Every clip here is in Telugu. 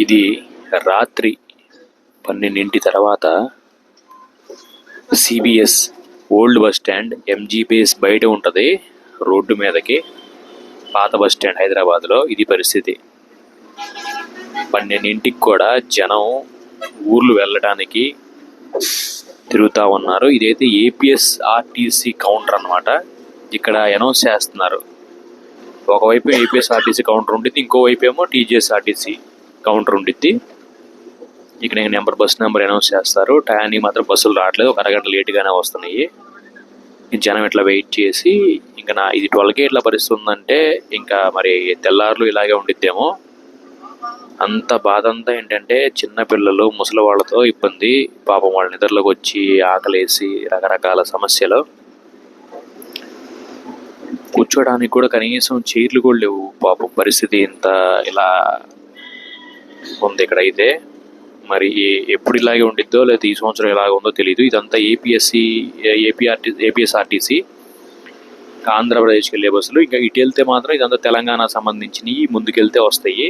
ఇది రాత్రి 12 తర్వాత CBS old bus stand MGBS బయట ఉంటుంది, రోడ్డు మీదకి. పాత బస్ స్టాండ్ హైదరాబాద్లో ఇది పరిస్థితి. 12ంటికి కూడా జనం ఊర్లు వెళ్ళడానికి తిరుగుతూ ఉన్నారు. ఇదైతే ఏపీఎస్ఆర్టీసీ కౌంటర్ అన్నమాట. ఇక్కడ అనౌన్స్ చేస్తున్నారు, ఒకవైపు ఏపీఎస్ఆర్టీసీ కౌంటర్ ఉండిద్ది, ఇంకోవైపు ఏమో టీజీఎస్ఆర్టీసీ కౌంటర్ ఉండిద్ది. ఇక్కడ బస్ నెంబర్ అనౌన్స్ చేస్తారు. టయానికి మాత్రం బస్సులు రావట్లేదు, ఒక అరగంట లేటుగానే వస్తున్నాయి. జనం ఇట్లా వెయిట్ చేసి ఇంకా ఇది 12కే ఇట్లా పరిస్థితి ఉందంటే ఇంకా మరి తెల్లారులు ఇలాగే ఉండిద్దేమో. అంత బాధ అంతా ఏంటంటే చిన్నపిల్లలు ముసలి వాళ్ళతో ఇబ్బంది, పాపం వాళ్ళ నిద్రలోకి వచ్చి ఆకలేసి రకరకాల సమస్యలు. కూర్చోడానికి కూడా కనీసం చైర్లు కూడా లేవు పాపం. పరిస్థితి ఇంత ఇలా ఉంది ఇక్కడ అయితే. మరి ఎప్పుడు ఇలాగే ఉండిద్దో లేదా ఈ సంవత్సరం ఇలాగ ఉందో తెలియదు. ఇదంతా ఏపీఎస్ఆర్టీసీ ఆంధ్రప్రదేశ్కి వెళ్ళే బస్సులు. ఇంకా ఇటు వెళ్తే మాత్రం ఇదంతా తెలంగాణ సంబంధించినవి, ముందుకెళ్తే వస్తాయి.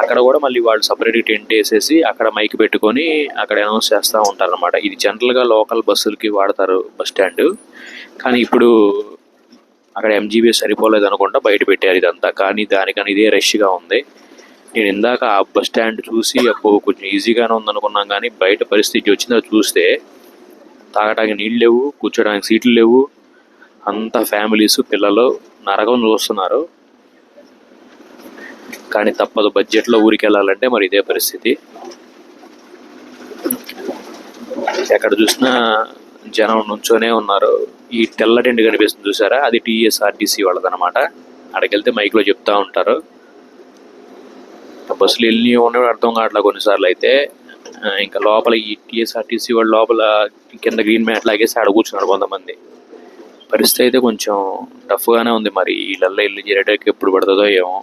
అక్కడ కూడా మళ్ళీ వాళ్ళు సపరేట్గా టెంట్ వేసేసి అక్కడ మైక్ పెట్టుకొని అక్కడ అనౌన్స్ చేస్తూ ఉంటారు అనమాట. ఇది జనరల్గా లోకల్ బస్సులకి వాడతారు బస్ స్టాండ్, కానీ ఇప్పుడు అక్కడ ఎంజీబీ సరిపోలేదు అనుకుంటా బయట పెట్టారు ఇదంతా. కానీ దానికని ఇదే రష్గా ఉంది. నేను ఇందాక ఆ బస్ స్టాండ్ చూసి అప్పుడు కొంచెం ఈజీగానే ఉందనుకున్నాం, కానీ బయట పరిస్థితి వచ్చిందో చూస్తే తాగడానికి నీళ్ళు లేవు, కూర్చోడానికి సీట్లు లేవు. అంతా ఫ్యామిలీస్ పిల్లలు నరకం చూస్తున్నారు. కానీ తప్పదు, బడ్జెట్లో ఊరికి వెళ్ళాలంటే మరి ఇదే పరిస్థితి. ఎక్కడ చూసినా జనం నుంచోనే ఉన్నారు. ఈ తెల్ల టెంట్ కనిపిస్తుంది చూసారా, అది టీఎస్ఆర్టీసీ వాళ్ళదనమాట. అక్కడికి వెళ్తే మైక్లో చెప్తా ఉంటారు. బస్సులు వెళ్ళి ఉండేవి అర్థం కావట్లా కొన్నిసార్లు అయితే. ఇంకా లోపల ఈ టీఎస్ఆర్టీసీ వాళ్ళు లోపల కింద గ్రీన్ మ్యాట్ లాగేసి ఆడ కూర్చున్నారు కొంతమంది. పరిస్థితి అయితే కొంచెం టఫ్గానే ఉంది. మరి వీళ్ళల్లో ఇల్లు చేరేటకి ఎప్పుడు పడుతుందో ఏమో.